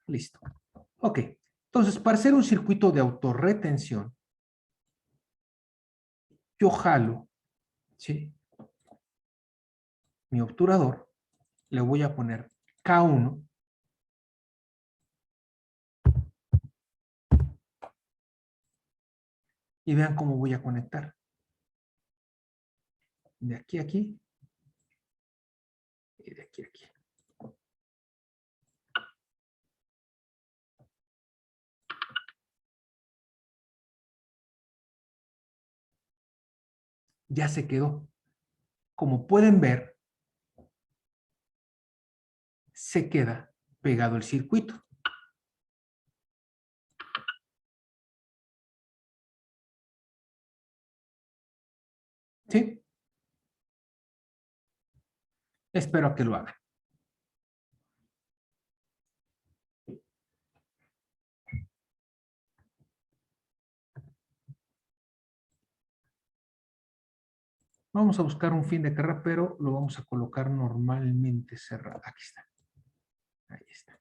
Listo. Ok. Entonces, para hacer un circuito de autorretención, yo jalo, ¿sí?, mi obturador, le voy a poner K1 y vean cómo voy a conectar. De aquí a aquí y de aquí a aquí. Ya se quedó. Como pueden ver, se queda pegado el circuito. ¿Sí? Espero a que lo hagan. Vamos a buscar un fin de carrera, pero lo vamos a colocar normalmente cerrado. Aquí está. Ahí está.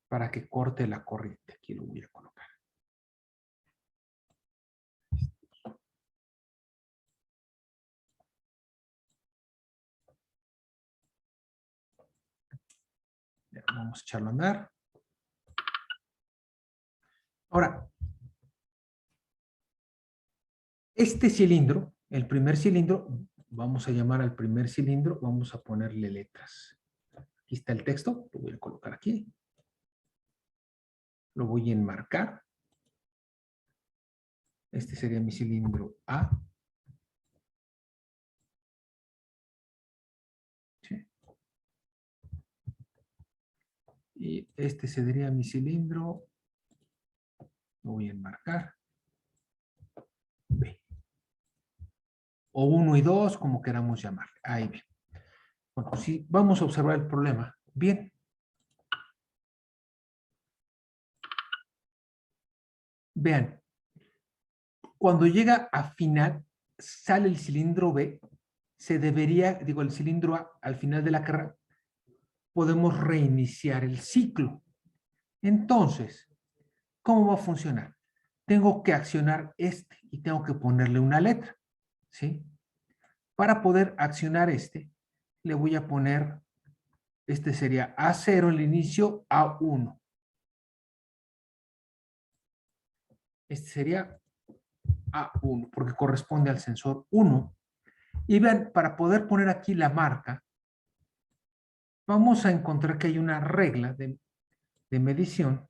Para que corte la corriente. Aquí lo voy a colocar. Ya, vamos a echarlo a andar. Ahora, este cilindro, el primer cilindro, vamos a llamar al primer cilindro, vamos a ponerle letras. Aquí está el texto, lo voy a colocar aquí. Lo voy a enmarcar. Este sería mi cilindro A. ¿Sí? Y este sería mi cilindro. Lo voy a enmarcar. B. O 1 y 2, como queramos llamar. Ahí bien. Bueno, sí, vamos a observar el problema. Bien. Vean. Cuando llega a final, sale el cilindro B, se debería, digo, el cilindro A, al final de la carrera, podemos reiniciar el ciclo. Entonces, ¿cómo va a funcionar? Tengo que accionar este y tengo que ponerle una letra, ¿sí? Para poder accionar este, le voy a poner, este sería A0 el inicio, A1. Este sería A1, porque corresponde al sensor 1. Y vean, para poder poner aquí la marca, vamos a encontrar que hay una regla de medición.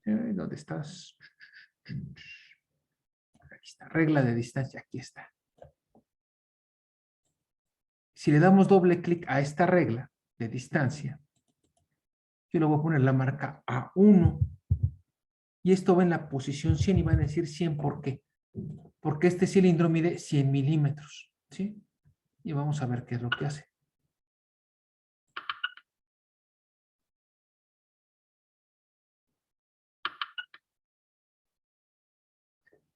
¿Dónde estás? Aquí está, regla de distancia, aquí está. Si le damos doble clic a esta regla de distancia, yo le voy a poner la marca A1 y esto va en la posición 100 y van a decir 100, ¿por qué? Porque este cilindro mide 100 milímetros, ¿sí? Y vamos a ver qué es lo que hace.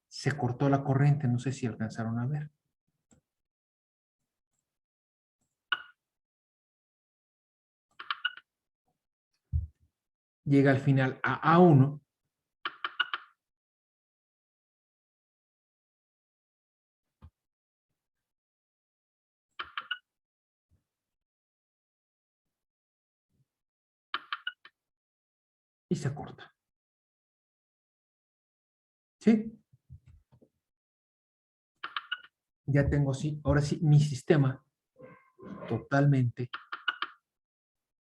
Se cortó la corriente, no sé si alcanzaron a ver. Llega al final a A1. Y se corta. ¿Sí? Ya tengo, sí, ahora sí, mi sistema totalmente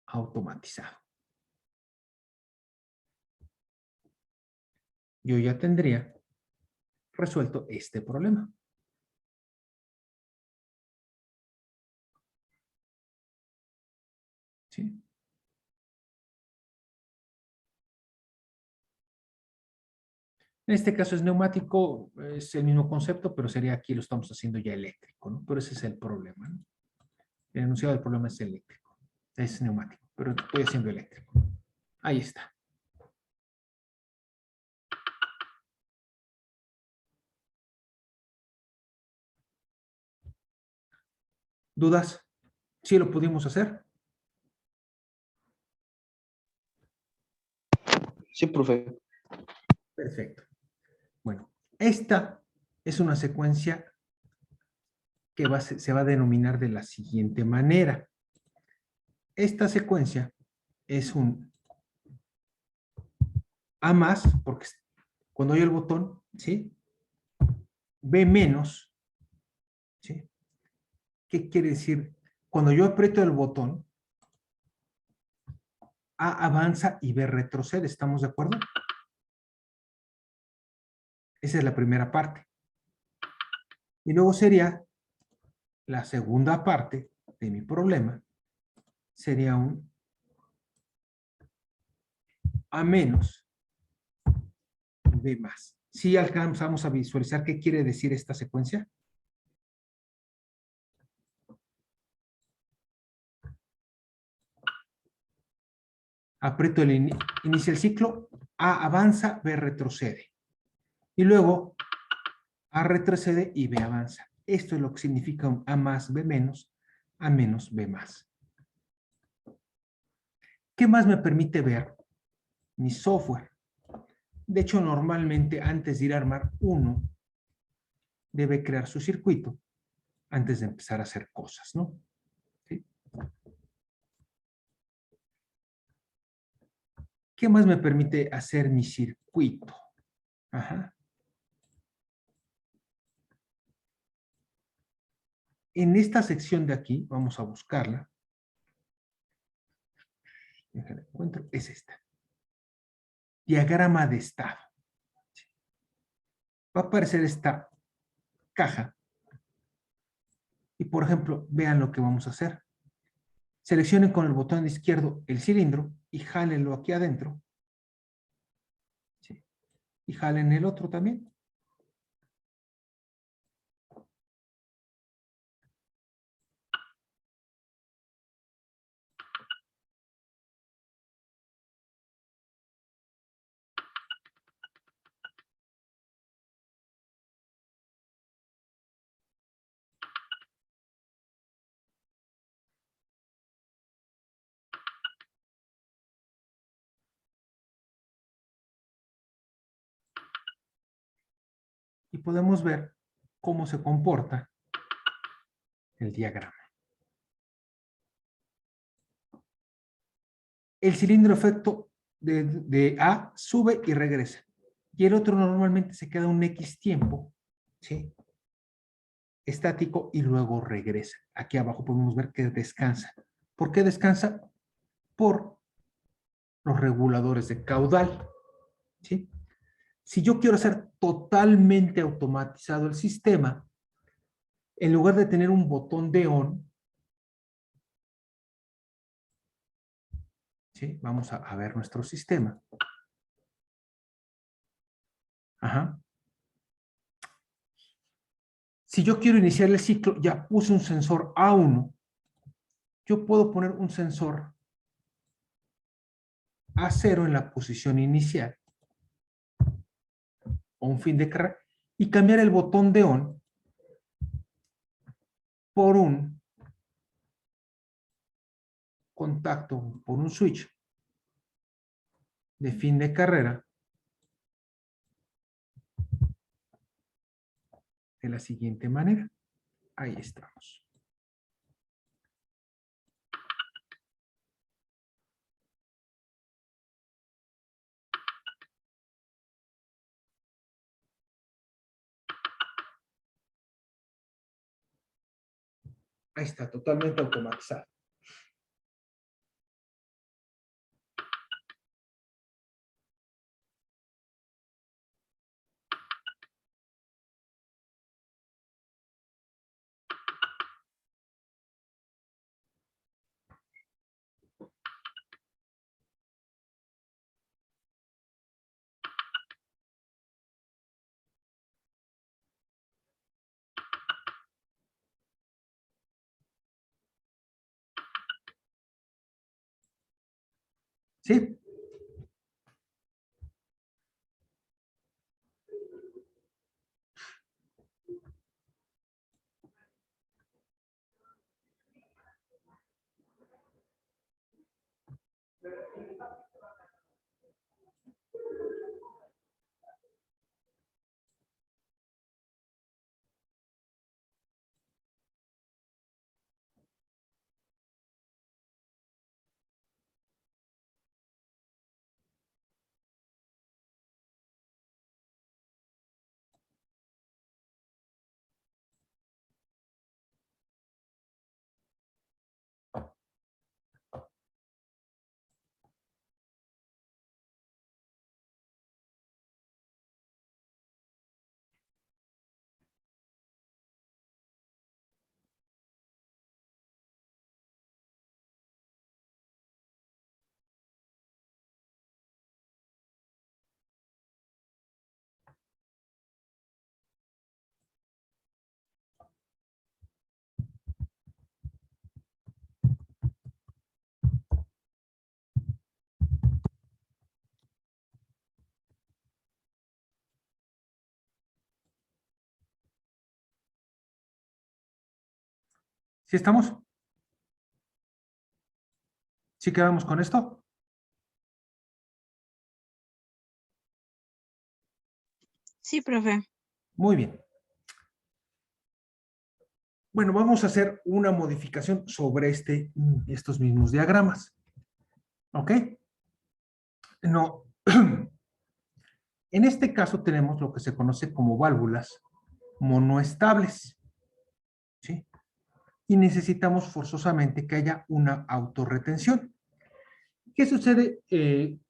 automatizado. Yo ya tendría resuelto este problema. ¿Sí? En este caso es neumático, es el mismo concepto, pero sería aquí lo estamos haciendo ya eléctrico, ¿no? Pero ese es el problema, ¿no? El enunciado del problema es eléctrico, es neumático, pero estoy haciendo eléctrico. Ahí está. ¿Dudas? ¿Sí lo pudimos hacer? Sí, profe. Perfecto. Bueno, esta es una secuencia que se va a denominar de la siguiente manera. Esta secuencia es un A más, porque cuando hay el botón, ¿sí? B menos, ¿sí? ¿Qué quiere decir? Cuando yo aprieto el botón, A avanza y B retrocede, ¿estamos de acuerdo? Esa es la primera parte. Y luego sería la segunda parte de mi problema, sería un A menos B más. ¿Sí alcanzamos a visualizar qué quiere decir esta secuencia? Aprieto inicia el ciclo, A avanza, B retrocede. Y luego A retrocede y B avanza. Esto es lo que significa un A más B menos, A menos B más. ¿Qué más me permite ver mi software? De hecho, normalmente antes de ir a armar uno, debe crear su circuito antes de empezar a hacer cosas, ¿no? ¿Sí? ¿Qué más me permite hacer mi circuito? Ajá. En esta sección de aquí, vamos a buscarla. Déjala encuentro, es esta. Diagrama de estado. Va a aparecer esta caja. Y por ejemplo, vean lo que vamos a hacer. Seleccionen con el botón izquierdo el cilindro y jálenlo aquí adentro. ¿Sí? Y jalen el otro también. Y podemos ver cómo se comporta el diagrama. El cilindro efecto de A sube y regresa. Y el otro normalmente se queda un X tiempo, ¿sí? Estático y luego regresa. Aquí abajo podemos ver que descansa. ¿Por qué descansa? Por los reguladores de caudal, ¿sí? Si yo quiero hacer totalmente automatizado el sistema, en lugar de tener un botón de on, ¿sí? Vamos a ver nuestro sistema. Ajá. Si yo quiero iniciar el ciclo, ya puse un sensor A1. Yo puedo poner un sensor A0 en la posición inicial o un fin de carrera y cambiar el botón de on por un contacto, por un switch de fin de carrera de la siguiente manera. Ahí estamos. Ahí está, totalmente automatizado. ¿Sí? ¿Sí estamos? ¿Sí quedamos con esto? Sí, profe. Muy bien. Bueno, vamos a hacer una modificación sobre estos mismos diagramas. ¿Ok? No. En este caso tenemos lo que se conoce como válvulas monoestables. ¿Sí? Y necesitamos forzosamente que haya una autorretención. ¿Qué sucede?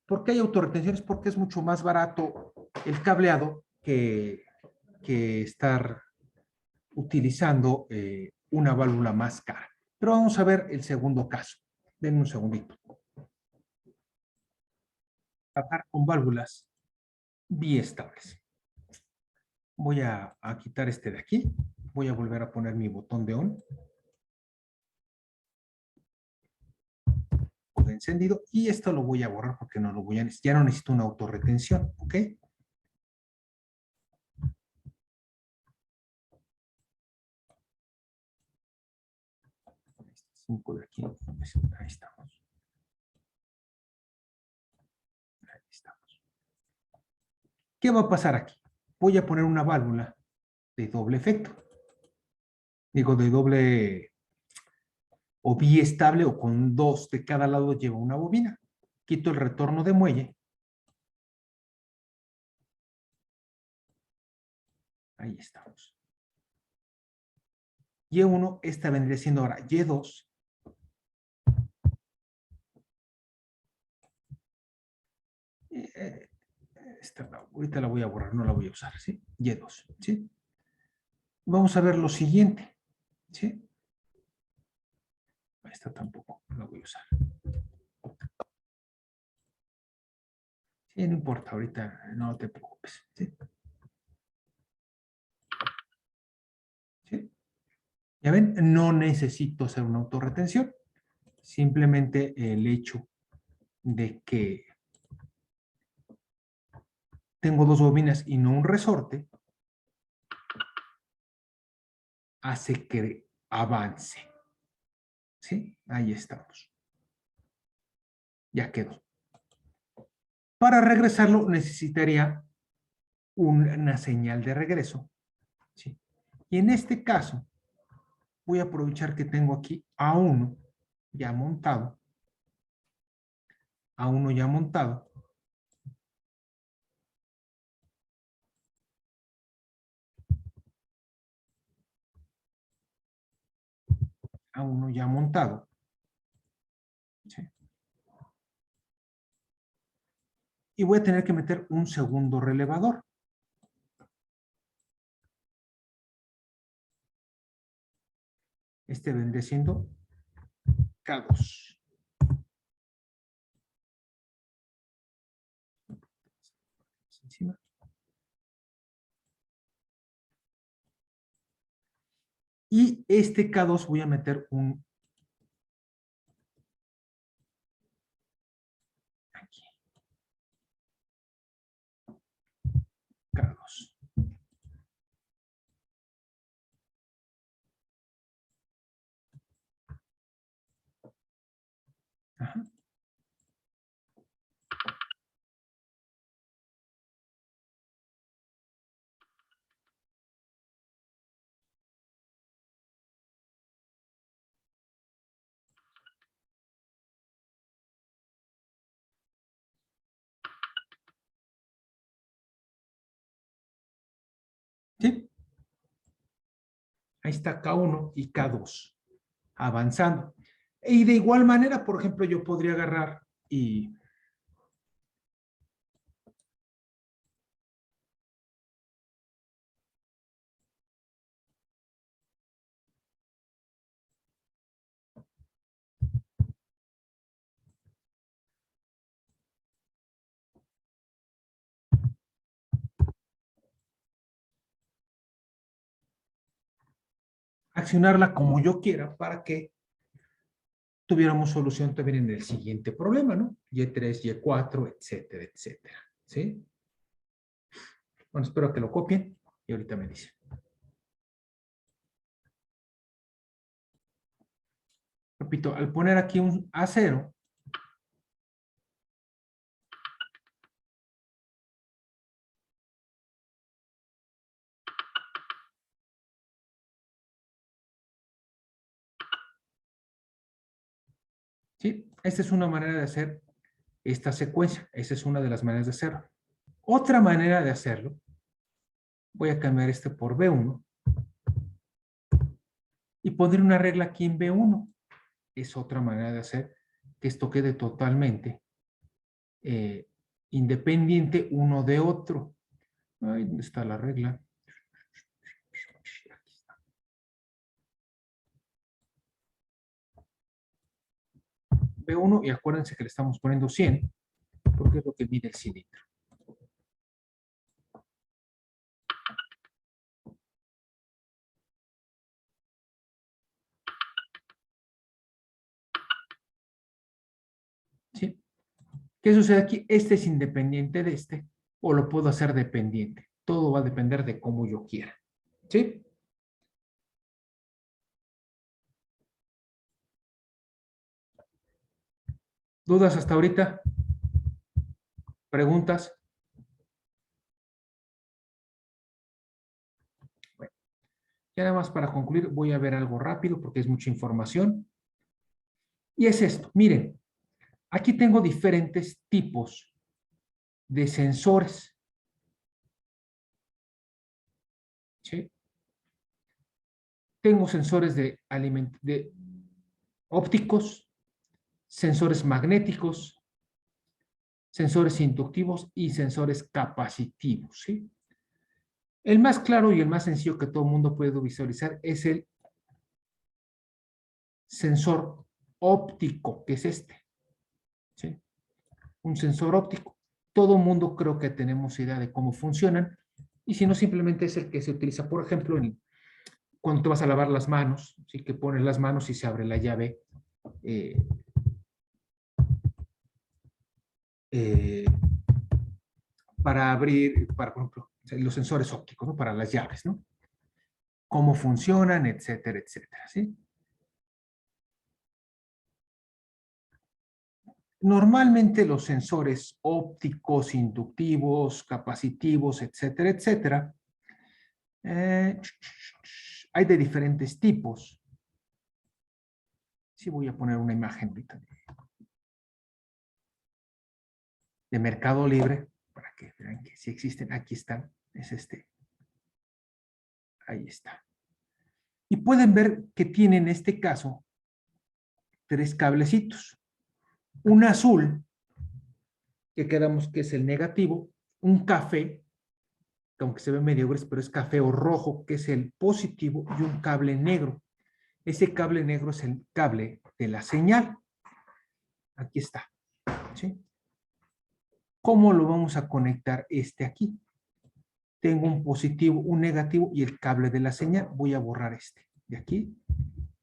¿Por qué hay autorretenciones? Porque es mucho más barato el cableado que estar utilizando una válvula más cara. Pero vamos a ver el segundo caso. Denme un segundito. Tratar con válvulas biestables. Voy a quitar este de aquí. Voy a volver a poner mi botón de on. De encendido. Y esto lo voy a borrar porque no lo voy a necesitar. Ya no necesito una autorretención. ¿Ok? 5 de aquí. Ahí estamos. Ahí estamos. ¿Qué va a pasar aquí? Voy a poner una válvula de doble efecto. Digo, de doble o biestable o con dos de cada lado lleva una bobina. Quito el retorno de muelle. Ahí estamos. Y1, esta vendría siendo ahora Y2. Ahorita la voy a borrar, no la voy a usar, ¿sí? Y2, ¿sí? Vamos a ver lo siguiente, ¿sí? Esta tampoco la voy a usar. Sí, no importa, ahorita no te preocupes, ¿sí? ¿Sí? Ya ven, no necesito hacer una autorretención. Simplemente el hecho de que tengo dos bobinas y no un resorte hace que avance. ¿Sí? Ahí estamos. Ya quedó. Para regresarlo necesitaría una señal de regreso. ¿Sí? Y en este caso, voy a aprovechar que tengo aquí A1 ya montado. A1 ya montado. A1 ya montado. ¿Sí? Y voy a tener que meter un segundo relevador. Este vendría siendo K2. Encima. Y este K2 voy a meter un aquí. K2. Ajá. ¿Sí? Ahí está K1 y K2 avanzando. Y de igual manera, por ejemplo, yo podría agarrar y accionarla como yo quiera para que tuviéramos solución también en el siguiente problema, ¿no? Y3, Y4, etcétera, etcétera. ¿Sí? Bueno, espero que lo copien y ahorita me dicen. repito, al poner aquí un A0, ¿sí? Esta es una manera de hacer esta secuencia. Esa es una de las maneras de hacerlo. Otra manera de hacerlo, voy a cambiar este por B1 y poner una regla aquí en B1. Es otra manera de hacer que esto quede totalmente independiente uno de otro. Ay, ¿dónde está la regla? Aquí está. B1 y acuérdense que le estamos poniendo 100 porque es lo que mide el cilindro. ¿Sí? ¿Qué sucede aquí? Este es independiente de este o lo puedo hacer dependiente. Todo va a depender de cómo yo quiera. ¿Sí? ¿Dudas hasta ahorita? ¿Preguntas? Bueno, ya nada más para concluir voy a ver algo rápido porque es mucha información. Y es esto, miren, aquí tengo diferentes tipos de sensores. ¿Sí? Tengo sensores de ópticos, sensores magnéticos, sensores inductivos y sensores capacitivos. ¿Sí? El más claro y el más sencillo que todo el mundo puede visualizar es el sensor óptico, que es este. ¿Sí? Un sensor óptico. Todo el mundo creo que tenemos idea de cómo funcionan y si no simplemente es el que se utiliza, por ejemplo, cuando te vas a lavar las manos, ¿sí? Que pones las manos y se abre la llave eh, eh, para abrir, para, por ejemplo, los sensores ópticos, ¿no? Para las llaves, ¿no? Cómo funcionan, etcétera, etcétera, ¿sí? Normalmente los sensores ópticos, inductivos, capacitivos, etcétera, etcétera, eh, hay de diferentes tipos. Sí, voy a poner una imagen ahorita de Mercado Libre para que vean que sí existen. Aquí están. Es este. Ahí está. Y pueden ver que tiene en este caso tres cablecitos. Un azul, que quedamos que es el negativo, un café, que aunque se ve medio gris, pero es café o rojo, que es el positivo, y un cable negro. Ese cable negro es el cable de la señal. Aquí está. ¿Sí? ¿Cómo lo vamos a conectar este aquí? Tengo un positivo, un negativo y el cable de la señal. Voy a borrar este de aquí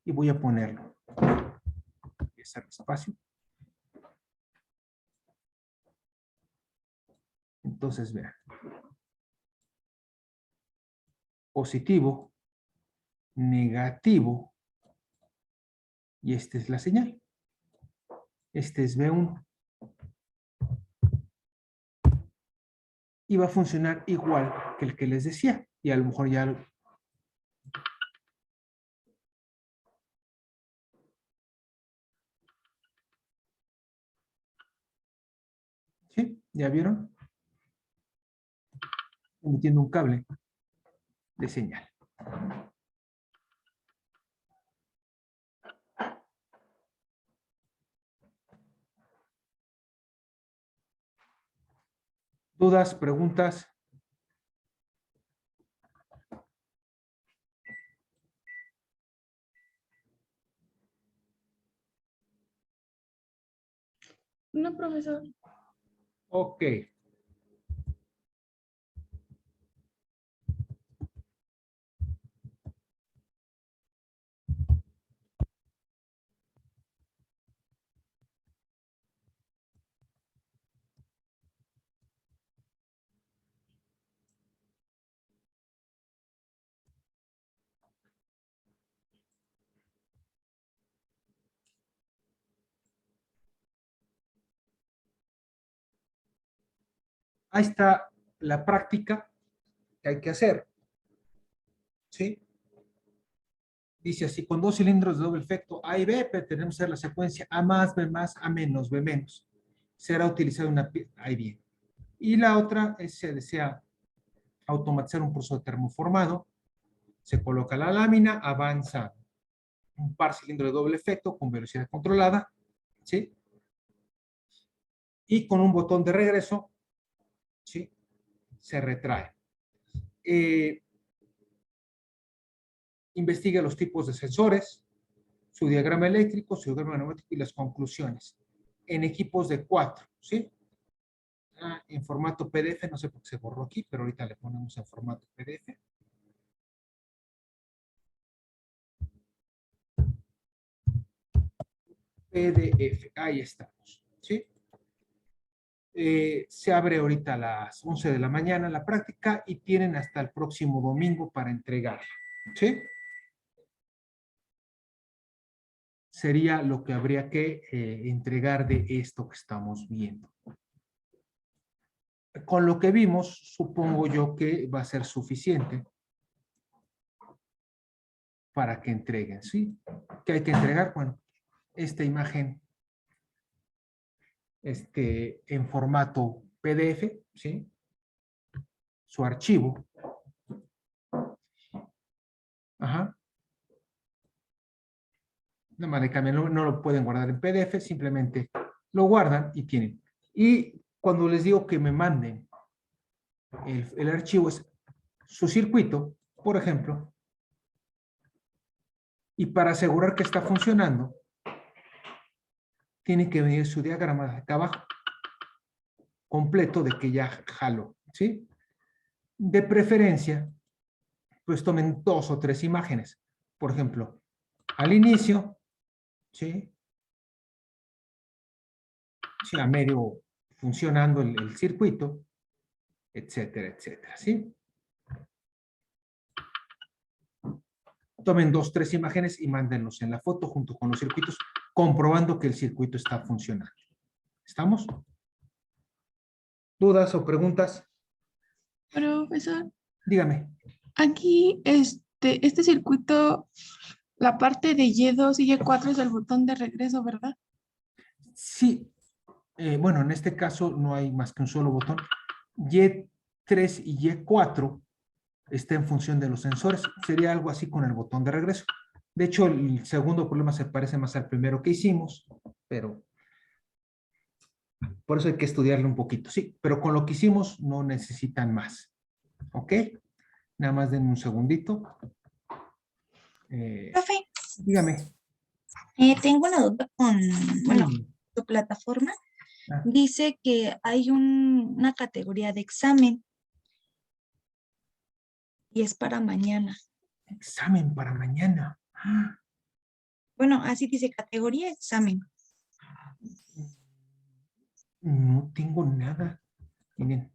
y voy a ponerlo. Voy a hacer espacio. Entonces, vean. Positivo, negativo y esta es la señal. Este es B1. Y va a funcionar igual que el que les decía. Y a lo mejor ya... ¿Sí? ¿Ya vieron? Emitiendo un cable de señal. ¿Dudas? ¿Preguntas? No, profesor. Ok. Ahí está la práctica que hay que hacer. ¿Sí? Dice así, con dos cilindros de doble efecto A y B, pretendemos hacer la secuencia A más, B más, A menos, B menos. Será utilizada una A y B. Y la otra es, se desea automatizar un proceso termoformado. Se coloca la lámina, avanza un par cilindro de doble efecto con velocidad controlada, ¿sí? Y con un botón de regreso, ¿sí? Se retrae. Investiga los tipos de sensores, su diagrama eléctrico, su diagrama neumático y las conclusiones. En equipos de 4, ¿sí? En formato PDF, no sé por qué se borró aquí, pero ahorita le ponemos en formato PDF. PDF, ahí estamos, ¿sí? Se abre ahorita a las 11 de la mañana la práctica y tienen hasta el próximo domingo para entregarla, ¿sí? Sería lo que habría que entregar de esto que estamos viendo. Con lo que vimos, supongo yo que va a ser suficiente para que entreguen, ¿sí? ¿Qué hay que entregar? Bueno, esta imagen en formato PDF, ¿sí? Su archivo. Ajá. No, no lo pueden guardar en PDF, simplemente lo guardan y tienen. Y cuando les digo que me manden el archivo, es su circuito, por ejemplo, y para asegurar que está funcionando, tiene que venir su diagrama de acá abajo, completo de que ya jaló, ¿sí? De preferencia, pues tomen 2 o 3 imágenes. Por ejemplo, al inicio, ¿sí? Sí, a medio funcionando el circuito, etcétera, etcétera, ¿sí? Tomen 2, 3 imágenes y mándenlos en la foto junto con los circuitos, comprobando que el circuito está funcionando. ¿Estamos? ¿Dudas o preguntas? Profesor, Dígame. aquí este circuito, la parte de Y2 y Y4 es el botón de regreso, ¿verdad? Sí. Bueno, en este caso no hay más que un solo botón. Y3 y Y4 está en función de los sensores. Sería algo así con el botón de regreso. De hecho, el segundo problema se parece más al primero que hicimos, pero por eso hay que estudiarlo un poquito. Sí, pero con lo que hicimos no necesitan más. ¿Ok? Nada más denme un segundito. Profe, Dígame. tengo una duda con, bueno, Sí. tu plataforma. Ah, Dice que hay una categoría de examen y es para mañana. examen para mañana. Ah, Bueno, así dice categoría examen. no tengo nada. Miren,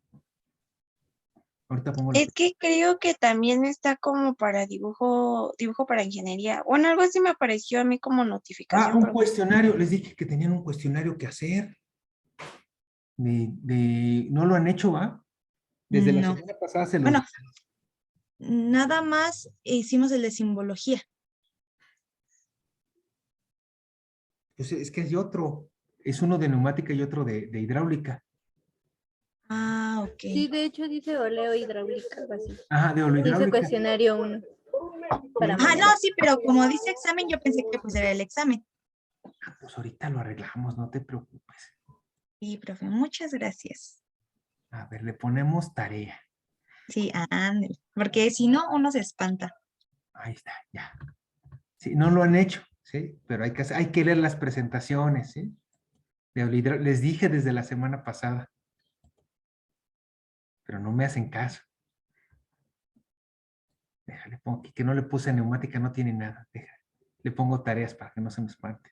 ahorita pongo la... Es que creo que también está como para dibujo para ingeniería. Bueno, algo así me apareció a mí como Ah, notificación, un pero cuestionario. Les dije que tenían un cuestionario que hacer. ¿No lo han hecho, va? Desde la no. semana pasada se los... Bueno, nada más hicimos el de simbología. Pues es que hay otro. Es uno de neumática y otro de hidráulica. Ah, ok. Sí, de hecho dice oleo hidráulica, algo así. Ajá, de Dice hidráulica. cuestionario 1 para Ah, no, mañana. sí, pero como dice examen, yo pensé que pues era el examen. Pues ahorita lo arreglamos, no te preocupes. Sí, profe, muchas gracias. A ver, le ponemos tarea. Sí, ándale. Porque si no, uno se espanta. Ahí está, ya. Sí, no lo han hecho, ¿sí? Pero hay que leer las presentaciones, ¿sí? Les dije desde la semana pasada, pero no me hacen caso. Déjale, pongo aquí que no le puse neumática, no tiene nada. Déjale. Le pongo tareas para que no se me espante.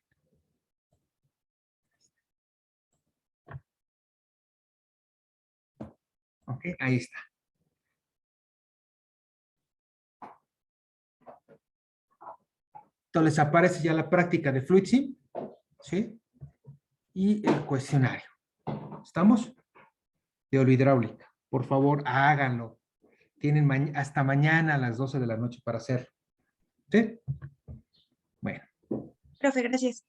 Ok, ahí está. Entonces aparece ya la práctica de FluidSim, ¿sí? Y el cuestionario. ¿Estamos? de olohidráulica. Por favor, háganlo. Tienen hasta mañana a las 12 de la noche para hacerlo. ¿Sí? Bueno. Profe, gracias.